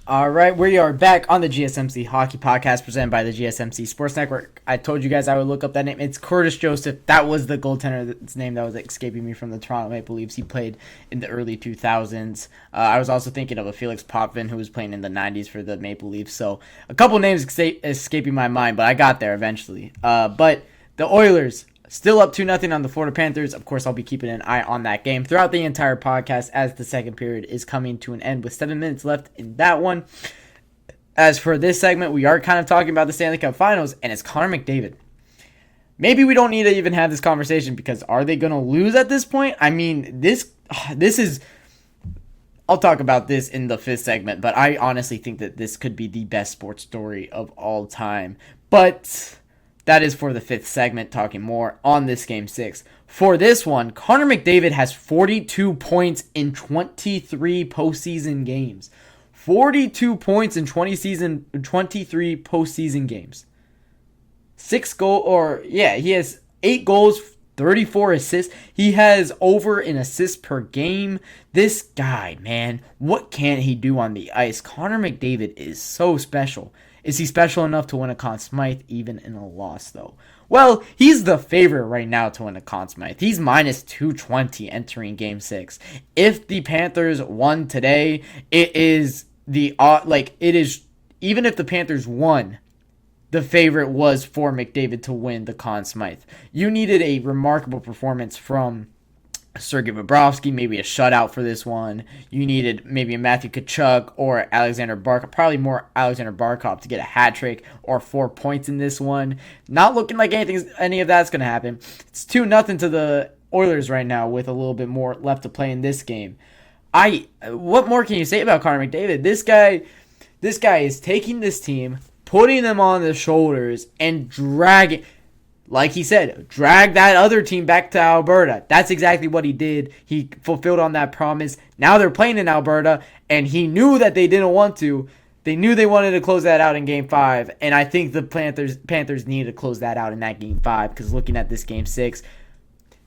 All right, we are back on the GSMC Hockey Podcast presented by the GSMC Sports Network. I told you guys I would look up that name. It's Curtis Joseph. That was the goaltender's name that was escaping me from the Toronto Maple Leafs. He played in the early 2000s. I was also thinking of a Felix Potvin who was playing in the 90s for the Maple Leafs. So a couple names escaping my mind, but I got there eventually. But the Oilers still up 2-0 on the Florida Panthers. Of course, I'll be keeping an eye on that game throughout the entire podcast as the second period is coming to an end with 7 minutes left in that one. As for this segment, we are kind of talking about the Stanley Cup Finals, and it's Connor McDavid. Maybe we don't need to even have this conversation because are they going to lose at this point? I mean, this is... I'll talk about this in the fifth segment, but I honestly think that this could be the best sports story of all time. But that is for the fifth segment, talking more on this Game 6. For this one, Connor McDavid has 42 points in 23 postseason games. 42 points in 23 postseason games. He has 8 goals, 34 assists. He has over an assist per game. This guy, man, what can't he do on the ice? Connor McDavid is so special. Is he special enough to win a Conn Smythe even in a loss, though? Well, he's the favorite right now to win a Conn Smythe. He's minus 220 entering Game 6. If the Panthers won today, even if the Panthers won, the favorite was for McDavid to win the Conn Smythe. You needed a remarkable performance from Sergei Bobrovsky, maybe a shutout for this one. You needed maybe a Matthew Tkachuk or Alexander Barkov, probably more Alexander Barkov to get a hat trick or 4 points in this one. Not looking like any of that's going to happen. It's 2-0 to the Oilers right now with a little bit more left to play in this game. What more can you say about Connor McDavid? This guy is taking this team, putting them on the shoulders, and dragging, like he said, drag that other team back to Alberta. That's exactly what he did. He fulfilled on that promise. Now they're playing in Alberta, and he knew that they didn't want to. They knew they wanted to close that out in Game 5, and I think the Panthers needed to close that out in that Game 5, because looking at this Game 6,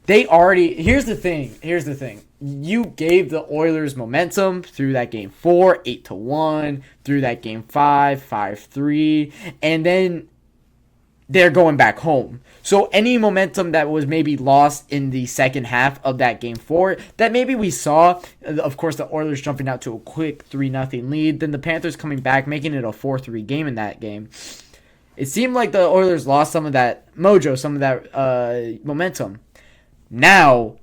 here's the thing. You gave the Oilers momentum through that Game 4, 8-1, through that Game 5, 5-3, and then they're going back home. So any momentum that was maybe lost in the second half of that Game 4, that maybe we saw, of course, the Oilers jumping out to a quick 3-0 lead, then the Panthers coming back, making it a 4-3 game in that game. It seemed like the Oilers lost some of that mojo, some of that momentum. Now,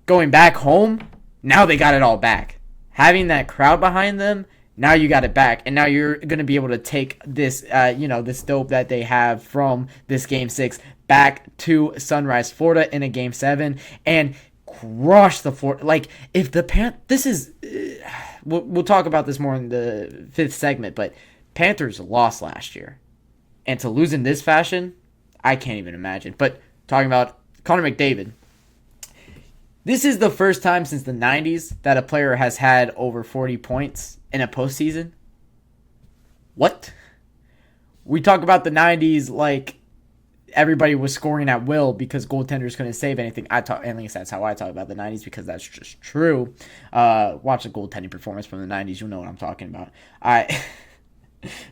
going back home, now they got it all back. Having that crowd behind them, now you got it back. And now you're going to be able to take this, this dope that they have from this Game 6 back to Sunrise, Florida in a Game 7 and crush the Florida. Like, if the we'll talk about this more in the fifth segment, but Panthers lost last year. And to lose in this fashion, I can't even imagine. But talking about Connor McDavid, this is the first time since the 90s that a player has had over 40 points in a postseason. What? We talk about the 90s like everybody was scoring at will because goaltenders couldn't save anything. At least that's how I talk about the 90s because that's just true. Watch a goaltending performance from the 90s. You'll know what I'm talking about. I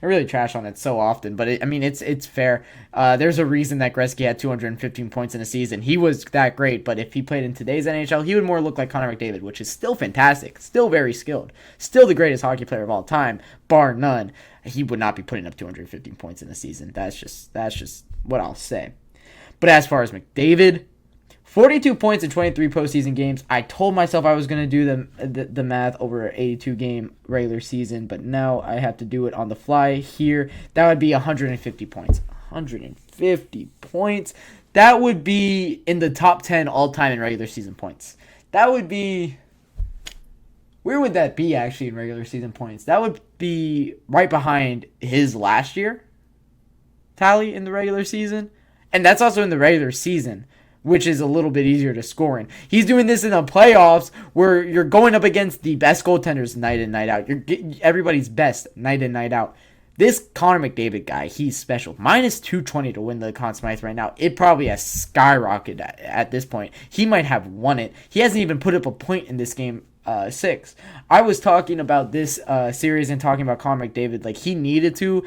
really trash on it so often, but it's fair. There's a reason that Gretzky had 215 points in a season. He was that great, but if he played in today's NHL, he would more look like Connor McDavid, which is still fantastic, still very skilled, still the greatest hockey player of all time, bar none. He would not be putting up 215 points in a season. That's just what I'll say. But as far as McDavid, 42 points in 23 postseason games. I told myself I was going to do the math over an 82-game regular season, but now I have to do it on the fly here. That would be 150 points. 150 points. That would be in the top 10 all-time in regular season points. That would be... Where would that be, actually, in regular season points? That would be right behind his last year tally in the regular season. And that's also in the regular season, which is a little bit easier to score in. He's doing this in the playoffs where you're going up against the best goaltenders night in, night out. You're everybody's best night in, night out. This Connor McDavid guy, he's special. Minus 220 to win the Conn Smythe right now. It probably has skyrocketed at this point. He might have won it. He hasn't even put up a point in this game 6. I was talking about this series and talking about Connor McDavid. Like, he needed to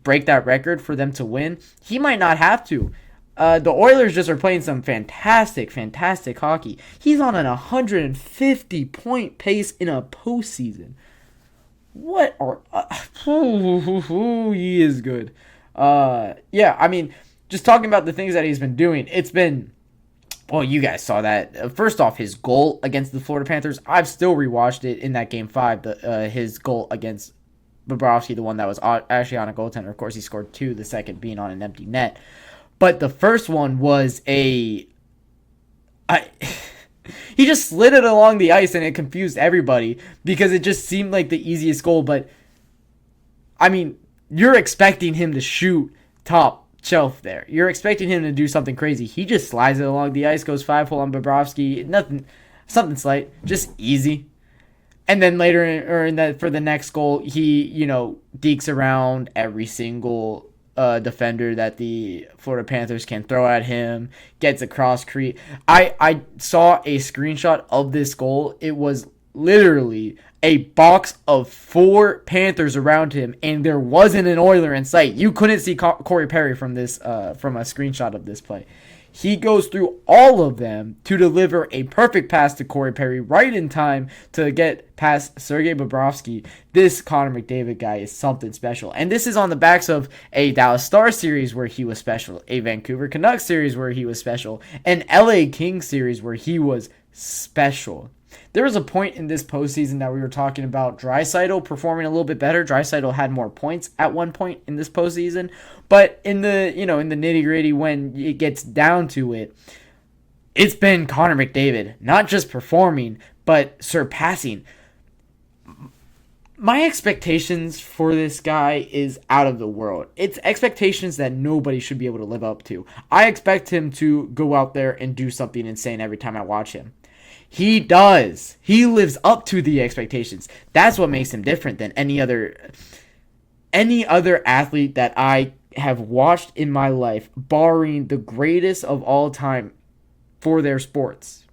break that record for them to win. He might not have to. The Oilers just are playing some fantastic hockey. He's on an 150-point pace in a postseason. What are... he is good. Yeah, I mean, just talking about the things that he's been doing, it's been... Well, you guys saw that. First off, his goal against the Florida Panthers, I've still rewatched it in that Game 5, his goal against Bobrovsky, the one that was actually on a goaltender. Of course, he scored 2, the second being on an empty net. But the first one was he just slid it along the ice, and it confused everybody because it just seemed like the easiest goal. But, I mean, you're expecting him to shoot top shelf there. You're expecting him to do something crazy. He just slides it along the ice, goes 5-hole on Bobrovsky. Something slight, just easy. And then later, for the next goal, he, dekes around every single defender that the Florida Panthers can throw at him, gets across crease. I saw a screenshot of this goal. It was literally a box of 4 Panthers around him, and there wasn't an Oiler in sight. You couldn't see Corey Perry from a screenshot of this play. He goes through all of them to deliver a perfect pass to Corey Perry right in time to get past Sergei Bobrovsky. This Connor McDavid guy is something special. And this is on the backs of a Dallas Stars series where he was special, a Vancouver Canucks series where he was special, an LA Kings series where he was special. There was a point in this postseason that we were talking about Draisaitl performing a little bit better. Draisaitl had more points at one point in this postseason, but in the nitty gritty, when it gets down to it, it's been Connor McDavid not just performing but surpassing. My expectations for this guy is out of the world. It's expectations that nobody should be able to live up to. I expect him to go out there and do something insane every time I watch him. He does. He lives up to the expectations. That's what makes him different than any other athlete that I have watched in my life, barring the greatest of all time for their sports,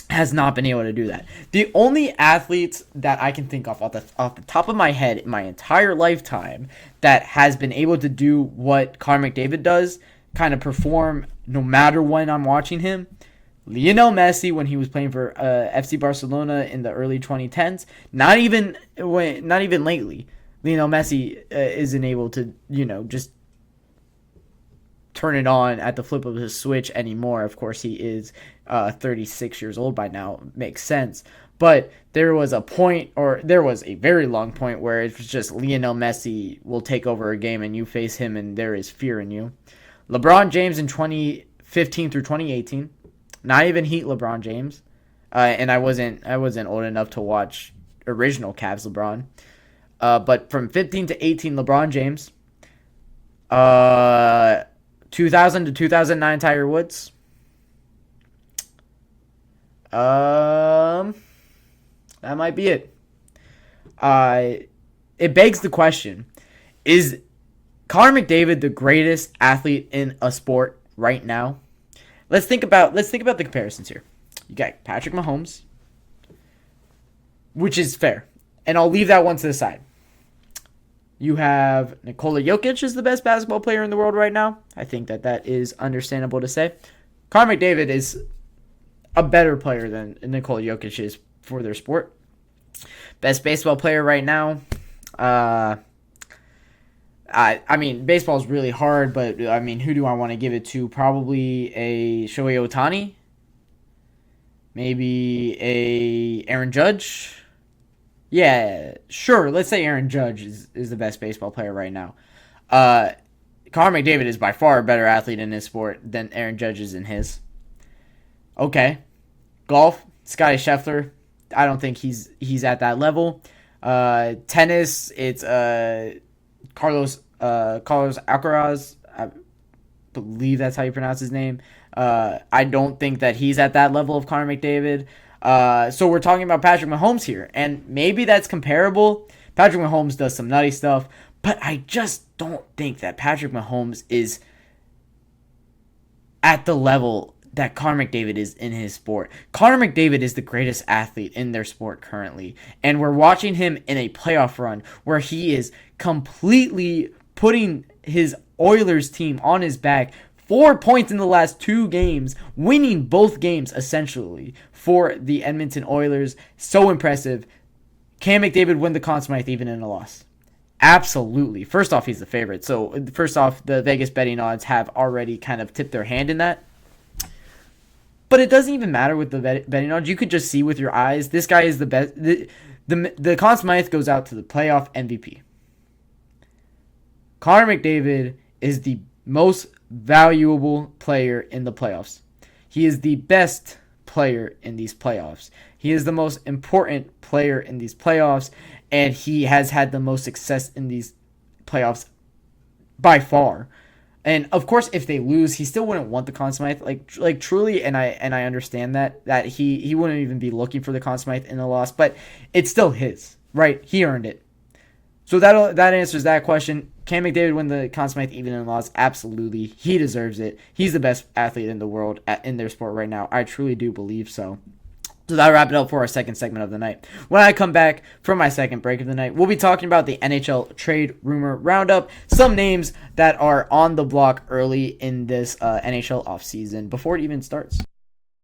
has not been able to do that. The only athletes that I can think of off the top of my head in my entire lifetime that has been able to do what Connor McDavid does, kind of perform no matter when I'm watching him, Lionel Messi when he was playing for FC Barcelona in the early 2010s. Not even lately. Lionel Messi isn't able to, just turn it on at the flip of his switch anymore. Of course, he is 36 years old by now. Makes sense. But there was a very long point where it was just Lionel Messi will take over a game and you face him and there is fear in you. LeBron James in 2015 through 2018. Not even Heat LeBron James. And I wasn't old enough to watch original Cavs LeBron. But from 15 to 18, LeBron James. 2000 to 2009, Tiger Woods. That might be it. It begs the question: is Connor McDavid the greatest athlete in a sport right now? Let's think about the comparisons here. You got Patrick Mahomes, which is fair, and I'll leave that one to the side. You have Nikola Jokic is the best basketball player in the world right now. I think that is understandable to say. Connor McDavid is a better player than Nikola Jokic is for their sport. Best baseball player right now. I mean, baseball is really hard, but I mean, who do I want to give it to? Probably a Shohei Ohtani. Maybe a Aaron Judge. Yeah, sure. Let's say Aaron Judge is the best baseball player right now. Connor McDavid is by far a better athlete in this sport than Aaron Judge is in his. Okay. Golf, Scotty Scheffler. I don't think he's at that level. Tennis, it's Carlos Alcaraz. I believe that's how you pronounce his name. I don't think that he's at that level of Connor McDavid. So we're talking about Patrick Mahomes here, and maybe that's comparable. Patrick Mahomes does some nutty stuff, but I just don't think that Patrick Mahomes is at the level that Connor McDavid is in his sport. Connor McDavid is the greatest athlete in their sport currently. And we're watching him in a playoff run where he is completely putting his Oilers team on his back. 4 points in the last 2 games, winning both games essentially for the Edmonton Oilers. So impressive. Can McDavid win the Conn Smythe even in a loss? Absolutely. First off, he's the favorite. So first off, the Vegas betting odds have already kind of tipped their hand in that. But it doesn't even matter with the betting odds. You could just see with your eyes. This guy is the best. The Conn Smythe goes out to the playoff MVP. Connor McDavid is the most valuable player in the playoffs. He is the best player in these playoffs. He is the most important player in these playoffs, and he has had the most success in these playoffs by far. And of course, if they lose, he still wouldn't want the Conn Smythe. Like truly, and I understand that he wouldn't even be looking for the Conn Smythe in a loss, but it's still his, right? He earned it. So that answers that question. Can McDavid win the Conn Smythe even in a loss? Absolutely. He deserves it. He's the best athlete in the world in their sport right now. I truly do believe so. So that'll wrap it up for our second segment of the night. When I come back from my second break of the night, we'll be talking about the NHL trade rumor roundup, some names that are on the block early in this NHL offseason before it even starts.